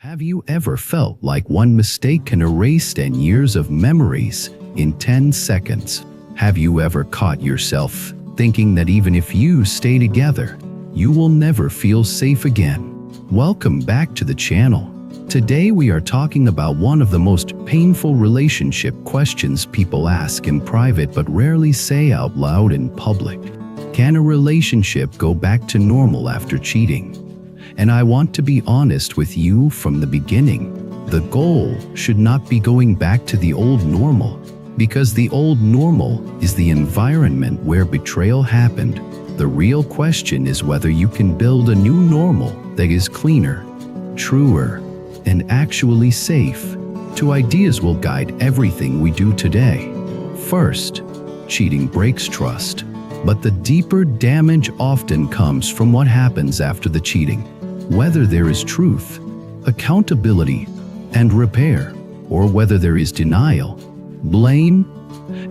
Have you ever felt like one mistake can erase 10 years of memories in 10 seconds? Have you ever caught yourself thinking that even if you stay together, you will never feel safe again? Welcome back to the channel. Today we are talking about one of the most painful relationship questions people ask in private but rarely say out loud in public. Can a relationship go back to normal after cheating? And I want to be honest with you from the beginning. The goal should not be going back to the old normal, because the old normal is the environment where betrayal happened. The real question is whether you can build a new normal that is cleaner, truer, and actually safe. Two ideas will guide everything we do today. First, cheating breaks trust, but the deeper damage often comes from what happens after the cheating. Whether there is truth, accountability, and repair, or whether there is denial, blame,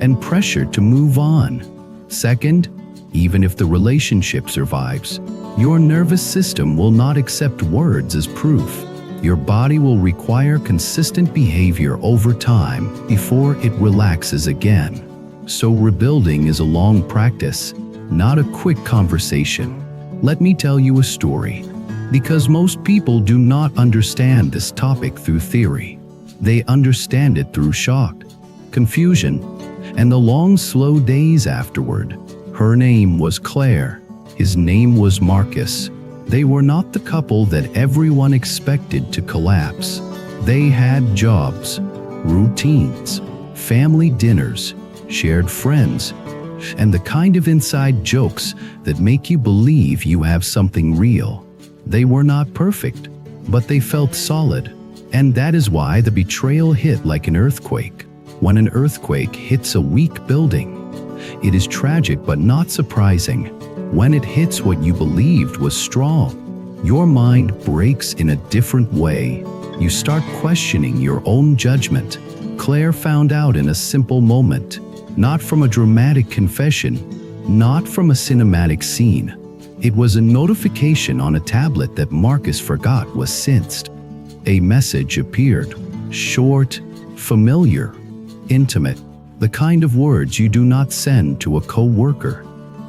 and pressure to move on. Second, even if the relationship survives, your nervous system will not accept words as proof. Your body will require consistent behavior over time before it relaxes again. So rebuilding is a long practice, not a quick conversation. Let me tell you a story. Because most people do not understand this topic through theory. They understand it through shock, confusion, and the long, slow days afterward. Her name was Claire. His name was Marcus. They were not the couple that everyone expected to collapse. They had jobs, routines, family dinners, shared friends, and the kind of inside jokes that make you believe you have something real. They were not perfect, but they felt solid. And that is why the betrayal hit like an earthquake. When an earthquake hits a weak building, it is tragic but not surprising. When it hits what you believed was strong, your mind breaks in a different way. You start questioning your own judgment. Claire found out in a simple moment, not from a dramatic confession, not from a cinematic scene. It was a notification on a tablet that Marcus forgot was synced. A message appeared, short, familiar, intimate, the kind of words you do not send to a co-worker,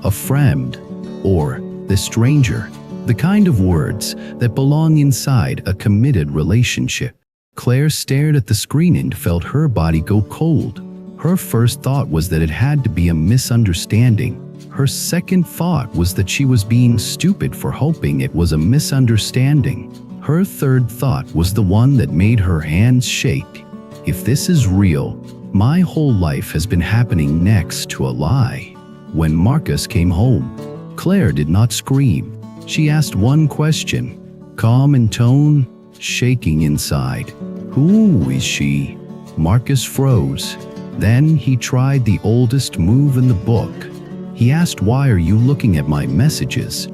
a friend, or the stranger, the kind of words that belong inside a committed relationship. Claire stared at the screen and felt her body go cold. Her first thought was that it had to be a misunderstanding. Her second thought was that she was being stupid for hoping it was a misunderstanding. Her third thought was the one that made her hands shake. If this is real, my whole life has been happening next to a lie. When Marcus came home, Claire did not scream. She asked one question, calm in tone, shaking inside. Who is she? Marcus froze. Then he tried the oldest move in the book. He asked, "Why are you looking at my messages?"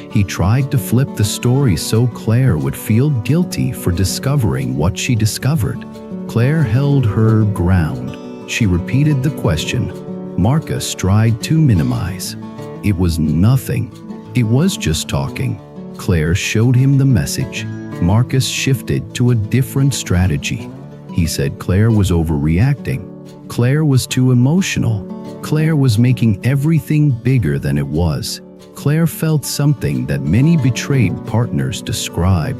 He tried to flip the story so Claire would feel guilty for discovering what she discovered. Claire held her ground. She repeated the question. Marcus tried to minimize. It was nothing. It was just talking. Claire showed him the message. Marcus shifted to a different strategy. He said Claire was overreacting. Claire was too emotional. Claire was making everything bigger than it was. Claire felt something that many betrayed partners describe: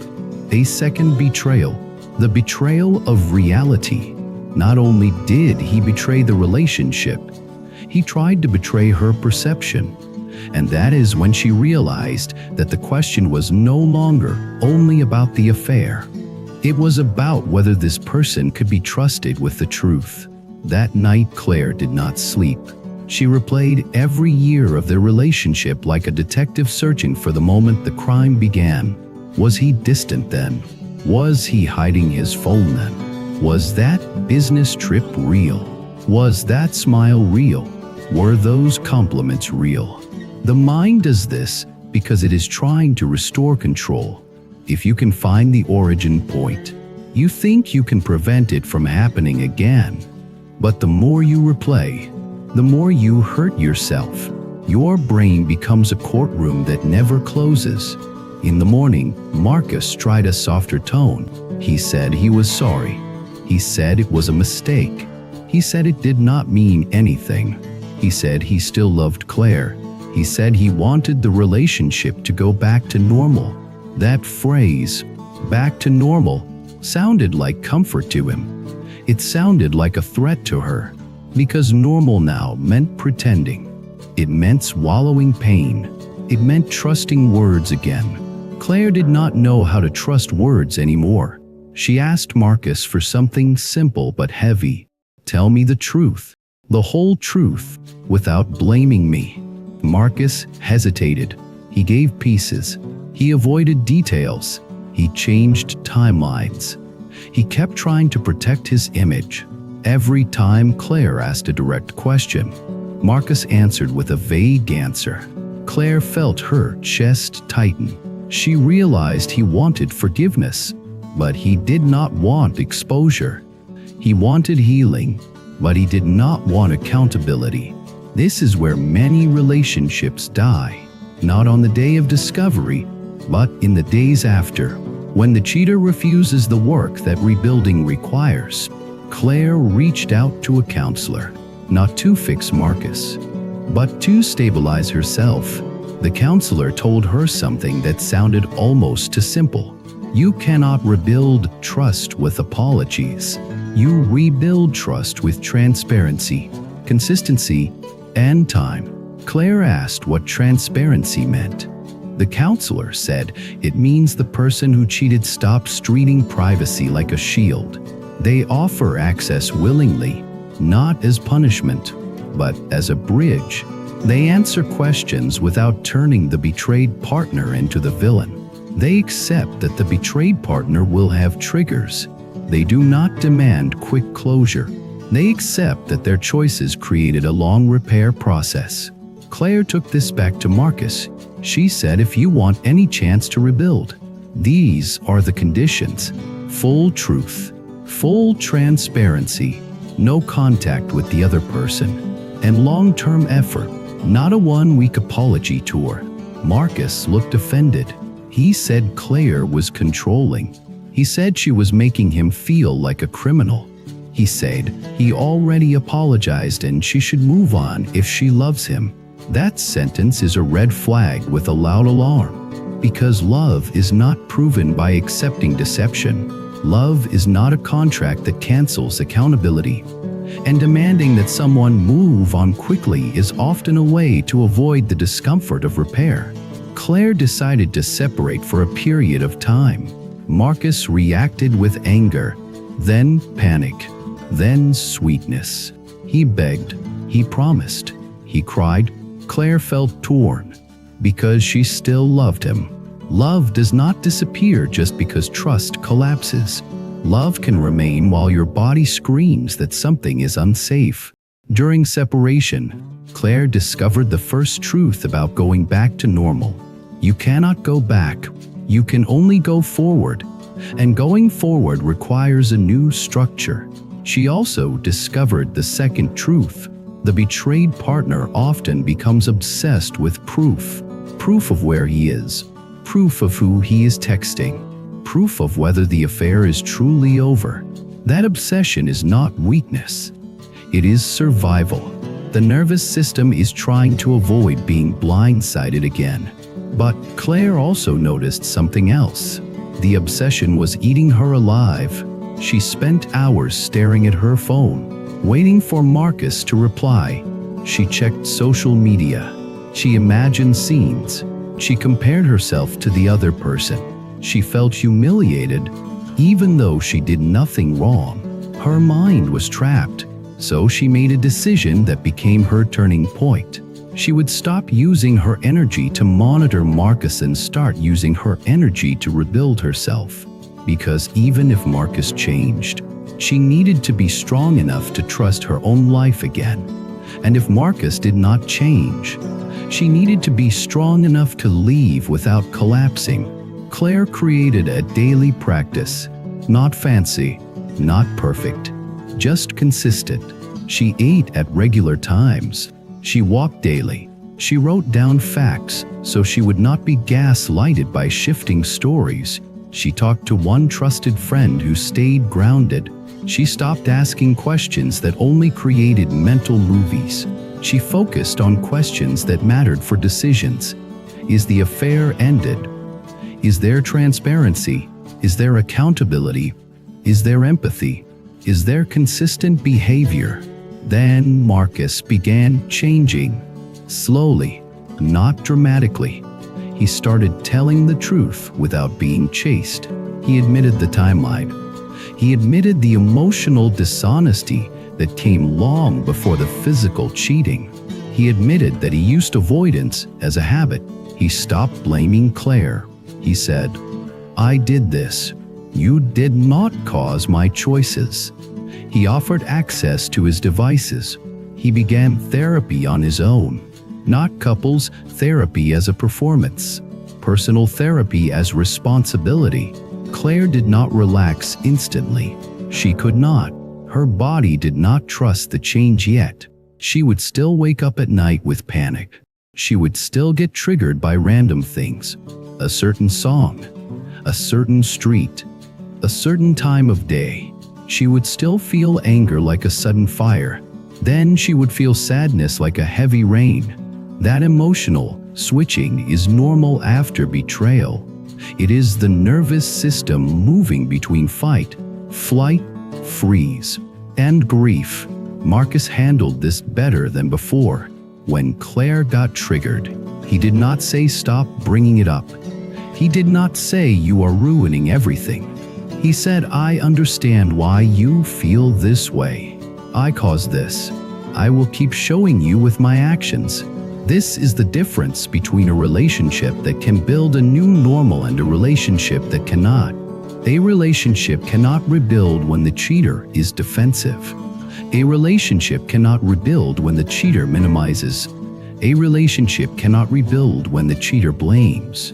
a second betrayal, the betrayal of reality. Not only did he betray the relationship, he tried to betray her perception. And that is when she realized that the question was no longer only about the affair. It was about whether this person could be trusted with the truth. That night, Claire did not sleep. She replayed every year of their relationship like a detective searching for the moment the crime began. Was he distant then? Was he hiding his phone then? Was that business trip real? Was that smile real? Were those compliments real? The mind does this because it is trying to restore control. If you can find the origin point, you think you can prevent it from happening again. But the more you replay, the more you hurt yourself. Your brain becomes a courtroom that never closes. In the morning, Marcus tried a softer tone. He said he was sorry. He said it was a mistake. He said it did not mean anything. He said he still loved Claire. He said he wanted the relationship to go back to normal. That phrase, back to normal, sounded like comfort to him. It sounded like a threat to her, because normal now meant pretending. It meant swallowing pain. It meant trusting words again. Claire did not know how to trust words anymore. She asked Marcus for something simple but heavy. Tell me the truth, the whole truth, without blaming me. Marcus hesitated. He gave pieces. He avoided details. He changed timelines. He kept trying to protect his image. Every time Claire asked a direct question, Marcus answered with a vague answer. Claire felt her chest tighten. She realized he wanted forgiveness, but he did not want exposure. He wanted healing, but he did not want accountability. This is where many relationships die, not on the day of discovery, but in the days after, when the cheater refuses the work that rebuilding requires. Claire reached out to a counselor, not to fix Marcus, but to stabilize herself. The counselor told her something that sounded almost too simple. You cannot rebuild trust with apologies. You rebuild trust with transparency, consistency, and time. Claire asked what transparency meant. The counselor said it means the person who cheated stops treating privacy like a shield. They offer access willingly, not as punishment, but as a bridge. They answer questions without turning the betrayed partner into the villain. They accept that the betrayed partner will have triggers. They do not demand quick closure. They accept that their choices created a long repair process. Claire took this back to Marcus. She said, if you want any chance to rebuild, these are the conditions: full truth, full transparency, no contact with the other person, and long-term effort, not a one-week apology tour. Marcus looked offended. He said Claire was controlling. He said she was making him feel like a criminal. He said he already apologized and she should move on if she loves him. That sentence is a red flag with a loud alarm, because love is not proven by accepting deception. Love is not a contract that cancels accountability. And demanding that someone move on quickly is often a way to avoid the discomfort of repair. Claire decided to separate for a period of time. Marcus reacted with anger, then panic, then sweetness. He begged, he promised, he cried. Claire felt torn, because she still loved him. Love does not disappear just because trust collapses. Love can remain while your body screams that something is unsafe. During separation, Claire discovered the first truth about going back to normal. You cannot go back. You can only go forward. And going forward requires a new structure. She also discovered the second truth. The betrayed partner often becomes obsessed with proof. Proof of where he is. Proof of who he is texting. Proof of whether the affair is truly over. That obsession is not weakness. It is survival. The nervous system is trying to avoid being blindsided again. But Claire also noticed something else. The obsession was eating her alive. She spent hours staring at her phone, waiting for Marcus to reply. She checked social media. She imagined scenes. She compared herself to the other person. She felt humiliated, even though she did nothing wrong. Her mind was trapped, so she made a decision that became her turning point. She would stop using her energy to monitor Marcus and start using her energy to rebuild herself. Because even if Marcus changed, she needed to be strong enough to trust her own life again. And if Marcus did not change, she needed to be strong enough to leave without collapsing. Claire created a daily practice, not fancy, not perfect, just consistent. She ate at regular times. She walked daily. She wrote down facts so she would not be gaslighted by shifting stories. She talked to one trusted friend who stayed grounded. She stopped asking questions that only created mental movies. She focused on questions that mattered for decisions. Is the affair ended? Is there transparency? Is there accountability? Is there empathy? Is there consistent behavior? Then Marcus began changing. Slowly, not dramatically. He started telling the truth without being chased. He admitted the timeline. He admitted the emotional dishonesty that came long before the physical cheating. He admitted that he used avoidance as a habit. He stopped blaming Claire. He said, "I did this. You did not cause my choices." He offered access to his devices. He began therapy on his own. Not couples therapy as a performance. Personal therapy as responsibility. Claire did not relax instantly. She could not. Her body did not trust the change yet. She would still wake up at night with panic. She would still get triggered by random things. A certain song, a certain street, a certain time of day. She would still feel anger like a sudden fire. Then she would feel sadness like a heavy rain. That emotional switching is normal after betrayal. It is the nervous system moving between fight, flight, freeze, and grief. Marcus handled this better than before. When Claire got triggered, he did not say stop bringing it up. He did not say you are ruining everything. He said, I understand why you feel this way. I caused this. I will keep showing you with my actions. This is the difference between a relationship that can build a new normal and a relationship that cannot. A relationship cannot rebuild when the cheater is defensive. A relationship cannot rebuild when the cheater minimizes. A relationship cannot rebuild when the cheater blames.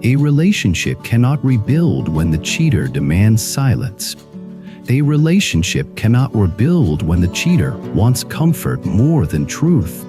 A relationship cannot rebuild when the cheater demands silence. A relationship cannot rebuild when the cheater wants comfort more than truth.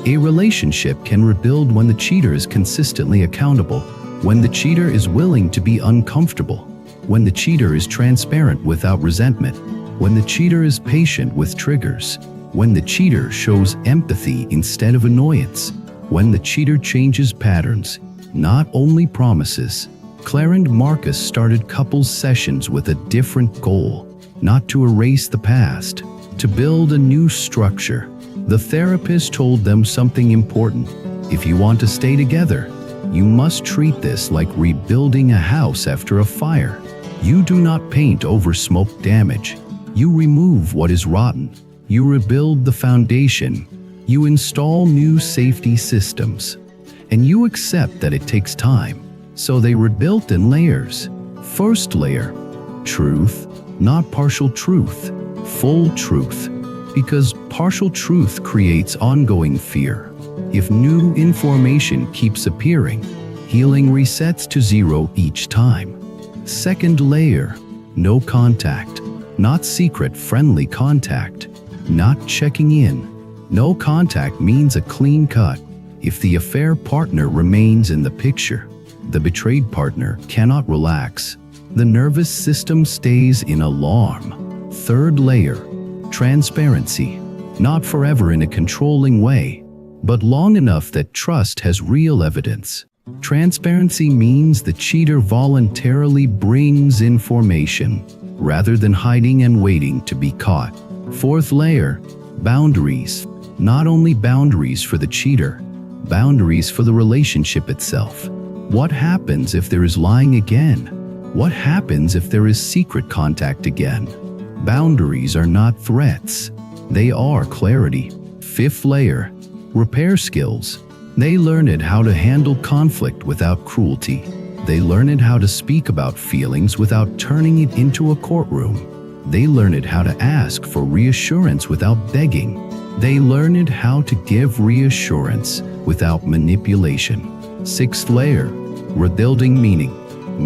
A relationship can rebuild when the cheater is consistently accountable, when the cheater is willing to be uncomfortable, when the cheater is transparent without resentment, when the cheater is patient with triggers, when the cheater shows empathy instead of annoyance, when the cheater changes patterns, not only promises. Claire and Marcus started couples sessions with a different goal, not to erase the past, to build a new structure. The therapist told them something important. If you want to stay together, you must treat this like rebuilding a house after a fire. You do not paint over smoke damage. You remove what is rotten. You rebuild the foundation. You install new safety systems. And you accept that it takes time. So they rebuilt in layers. First layer, truth, not partial truth, full truth. Because partial truth creates ongoing fear. If new information keeps appearing, healing resets to zero each time. Second layer, no contact, not secret friendly contact, not checking in. No contact means a clean cut. If the affair partner remains in the picture, the betrayed partner cannot relax. The nervous system stays in alarm. Third layer, transparency, not forever in a controlling way, but long enough that trust has real evidence. Transparency means the cheater voluntarily brings information, rather than hiding and waiting to be caught. Fourth layer, boundaries, not only boundaries for the cheater, boundaries for the relationship itself. What happens if there is lying again? What happens if there is secret contact again? Boundaries are not threats. They are clarity. Fifth layer, repair skills. They learned how to handle conflict without cruelty. They learned how to speak about feelings without turning it into a courtroom. They learned how to ask for reassurance without begging. They learned how to give reassurance without manipulation. Sixth layer, rebuilding meaning.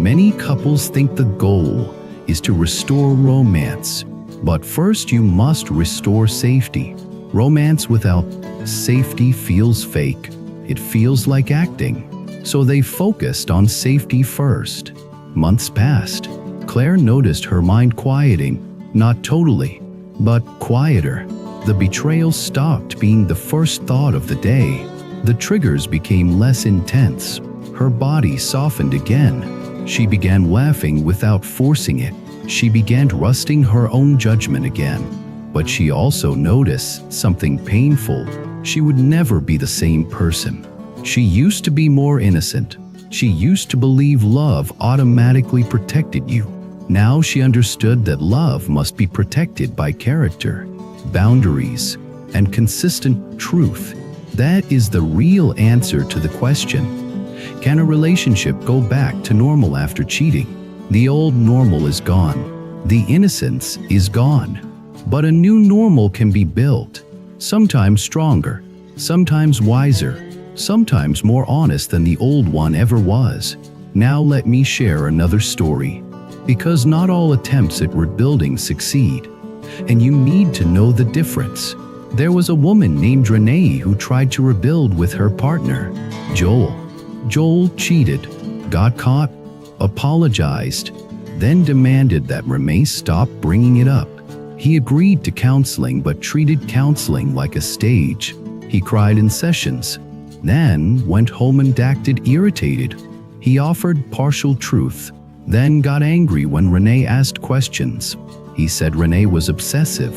Many couples think the goal is to restore romance, but first you must restore safety. Romance without safety feels fake. It feels like acting. So they focused on safety first. Months passed. Claire noticed her mind quieting, not totally, but quieter. The betrayal stopped being the first thought of the day. The triggers became less intense. Her body softened again. She began laughing without forcing it. She began trusting her own judgment again. But she also noticed something painful. She would never be the same person. She used to be more innocent. She used to believe love automatically protected you. Now she understood that love must be protected by character, boundaries, and consistent truth. That is the real answer to the question: can a relationship go back to normal after cheating? The old normal is gone. The innocence is gone. But a new normal can be built, sometimes stronger, sometimes wiser, sometimes more honest than the old one ever was. Now let me share another story, because not all attempts at rebuilding succeed, and you need to know the difference. There was a woman named Renee who tried to rebuild with her partner, Joel. Joel cheated, got caught, apologized, then demanded that Renee stop bringing it up. He agreed to counseling but treated counseling like a stage. He cried in sessions, then went home and acted irritated. He offered partial truth, then got angry when Renee asked questions. He said Renee was obsessive.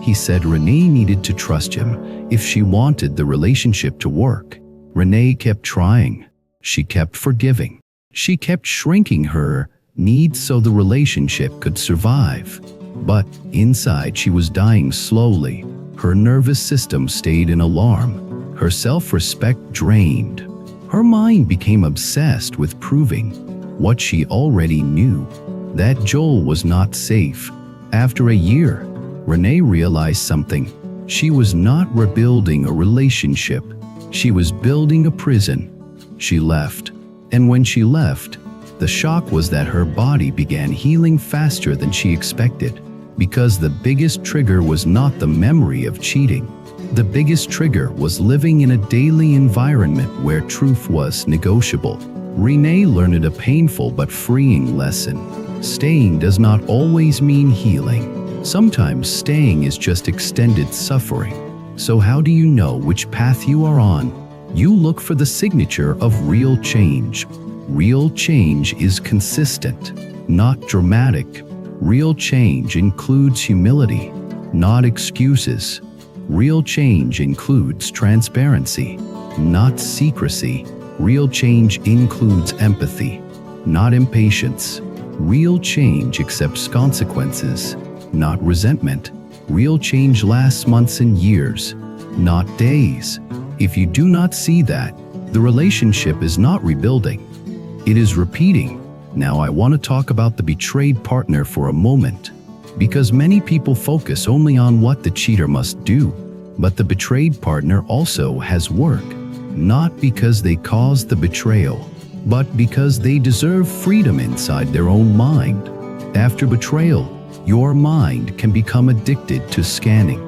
He said Renee needed to trust him if she wanted the relationship to work. Renee kept trying. She kept forgiving. She kept shrinking her needs so the relationship could survive. But inside she was dying slowly. Her nervous system stayed in alarm. Her self-respect drained. Her mind became obsessed with proving what she already knew, that Joel was not safe. After a year, Renee realized something. She was not rebuilding a relationship. She was building a prison. She left. And when she left, the shock was that her body began healing faster than she expected. Because the biggest trigger was not the memory of cheating. The biggest trigger was living in a daily environment where truth was negotiable. Renee learned a painful but freeing lesson. Staying does not always mean healing. Sometimes staying is just extended suffering. So how do you know which path you are on? You look for the signature of real change. Real change is consistent, not dramatic. Real change includes humility, not excuses. Real change includes transparency, not secrecy. Real change includes empathy, not impatience. Real change accepts consequences, not resentment. Real change lasts months and years, not days. If you do not see that, the relationship is not rebuilding. It is repeating. Now I want to talk about the betrayed partner for a moment, because many people focus only on what the cheater must do, but the betrayed partner also has work, not because they caused the betrayal, but because they deserve freedom inside their own mind. After betrayal, your mind can become addicted to scanning.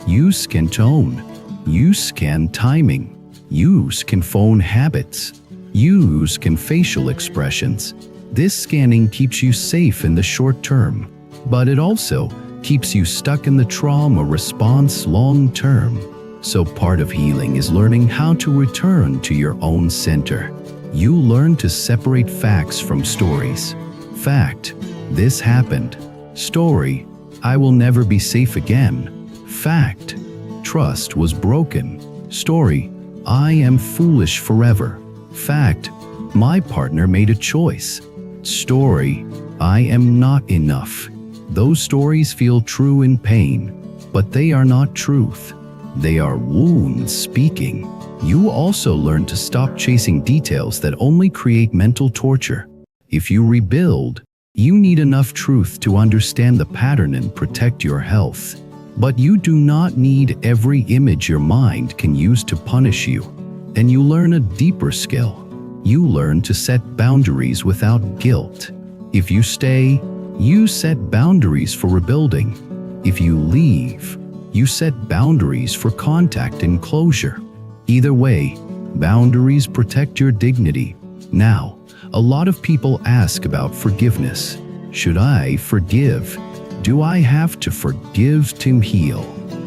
You scan tone, you scan timing, you scan phone habits, you scan facial expressions. This scanning keeps you safe in the short term, but it also keeps you stuck in the trauma response long term. So part of healing is learning how to return to your own center. You learn to separate facts from stories. Fact: this happened. Story: I will never be safe again. Fact: trust was broken. Story: I am foolish forever. Fact: my partner made a choice. Story: I am not enough. Those stories feel true in pain, but they are not truth. They are wounds speaking. You also learn to stop chasing details that only create mental torture. If you rebuild, you need enough truth to understand the pattern and protect your health. But you do not need every image your mind can use to punish you. And you learn a deeper skill. You learn to set boundaries without guilt. If you stay, you set boundaries for rebuilding. If you leave, you set boundaries for contact and closure. Either way, boundaries protect your dignity. Now, A lot of people ask about forgiveness. Should I forgive? Do I have to forgive to heal?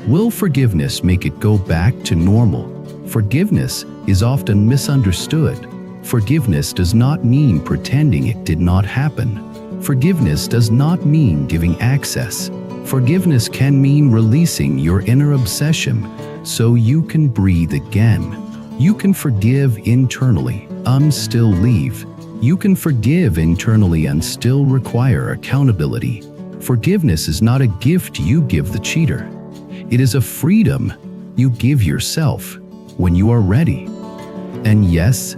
Will forgiveness make it go back to normal? Forgiveness is often misunderstood. Forgiveness does not mean pretending it did not happen. Forgiveness does not mean giving access. Forgiveness can mean releasing your inner obsession so you can breathe again. You can forgive internally and still leave. You can forgive internally and still require accountability. Forgiveness is not a gift you give the cheater. It is a freedom you give yourself when you are ready. And yes,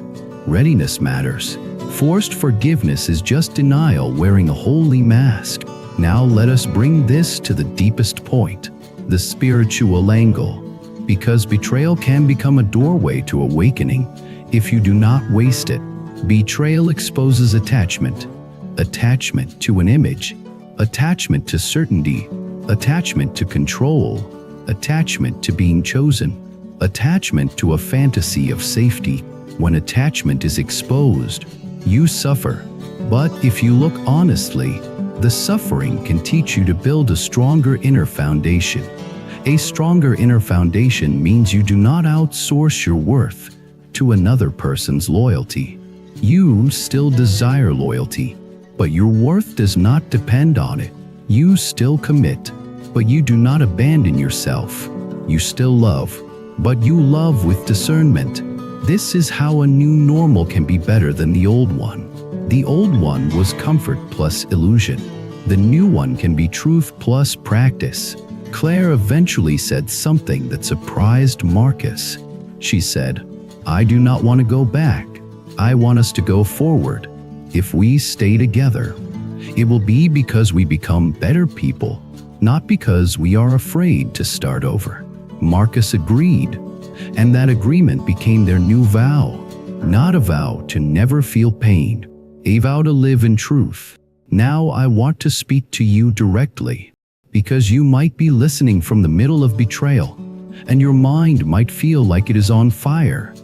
readiness matters. Forced forgiveness is just denial wearing a holy mask. Now let us bring this to the deepest point, the spiritual angle. Because betrayal can become a doorway to awakening if you do not waste it. Betrayal exposes attachment. Attachment to an image. Attachment to certainty. Attachment to control. Attachment to being chosen. Attachment to a fantasy of safety. When attachment is exposed, you suffer. But if you look honestly, the suffering can teach you to build a stronger inner foundation. A stronger inner foundation means you do not outsource your worth to another person's loyalty. You still desire loyalty, but your worth does not depend on it. You still commit, but you do not abandon yourself. You still love, but you love with discernment. This is how a new normal can be better than the old one. The old one was comfort plus illusion. The new one can be truth plus practice. Claire eventually said something that surprised Marcus. She said, "I do not want to go back. I want us to go forward. If we stay together, it will be because we become better people, not because we are afraid to start over." Marcus agreed, and that agreement became their new vow. Not a vow to never feel pain, a vow to live in truth. Now I want to speak to you directly, because you might be listening from the middle of betrayal, and your mind might feel like it is on fire.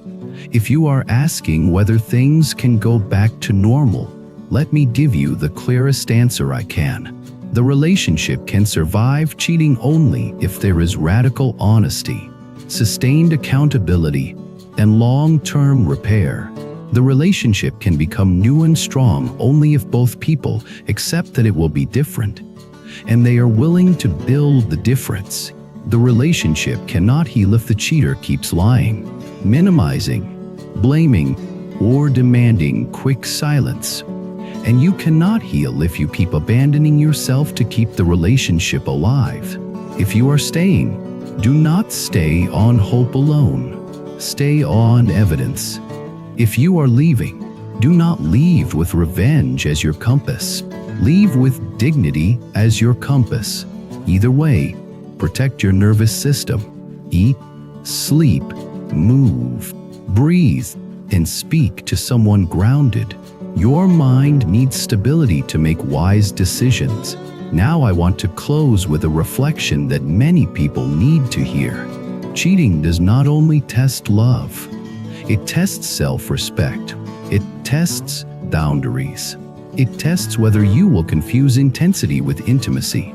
If you are asking whether things can go back to normal, let me give you the clearest answer I can. The relationship can survive cheating only if there is radical honesty, sustained accountability, and long-term repair. The relationship can become new and strong only if both people accept that it will be different, and they are willing to build the difference. The relationship cannot heal if the cheater keeps lying, minimizing, blaming, or demanding quick silence. And you cannot heal if you keep abandoning yourself to keep the relationship alive. If you are staying, do not stay on hope alone. Stay on evidence. If you are leaving, do not leave with revenge as your compass. Leave with dignity as your compass. Either way, protect your nervous system. Eat, sleep, move, breathe, and speak to someone grounded. Your mind needs stability to make wise decisions. Now I want to close with a reflection that many people need to hear. Cheating does not only test love, it tests self-respect. It tests boundaries. It tests whether you will confuse intensity with intimacy.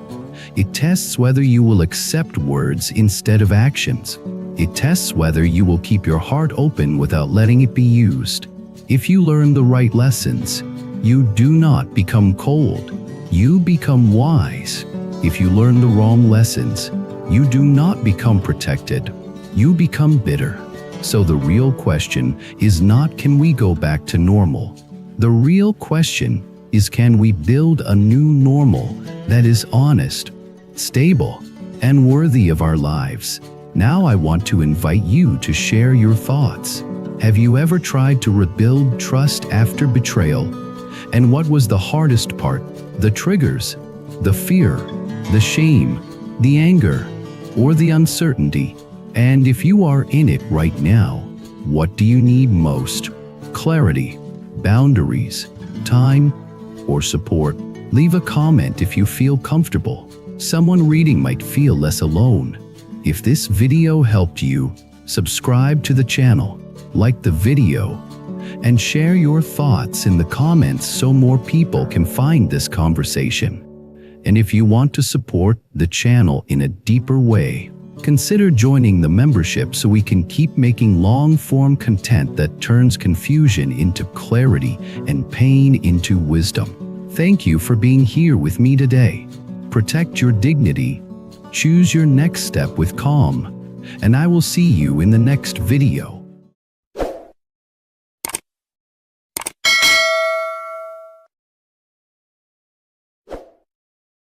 It tests whether you will accept words instead of actions. It tests whether you will keep your heart open without letting it be used. If you learn the right lessons, you do not become cold. You become wise. If you learn the wrong lessons, you do not become protected. You become bitter. So the real question is not, can we go back to normal? The real question is, can we build a new normal that is honest, stable, and worthy of our lives? Now I want to invite you to share your thoughts. Have you ever tried to rebuild trust after betrayal? And what was the hardest part? The triggers, the fear, the shame, the anger, or the uncertainty? And if you are in it right now, what do you need most? Clarity, boundaries, time, or support? Leave a comment if you feel comfortable. Someone reading might feel less alone. If this video helped you, subscribe to the channel, like the video, and share your thoughts in the comments so more people can find this conversation. And if you want to support the channel in a deeper way, consider joining the membership so we can keep making long-form content that turns confusion into clarity and pain into wisdom. Thank you for being here with me today. Protect your dignity, choose your next step with calm, and I will see you in the next video.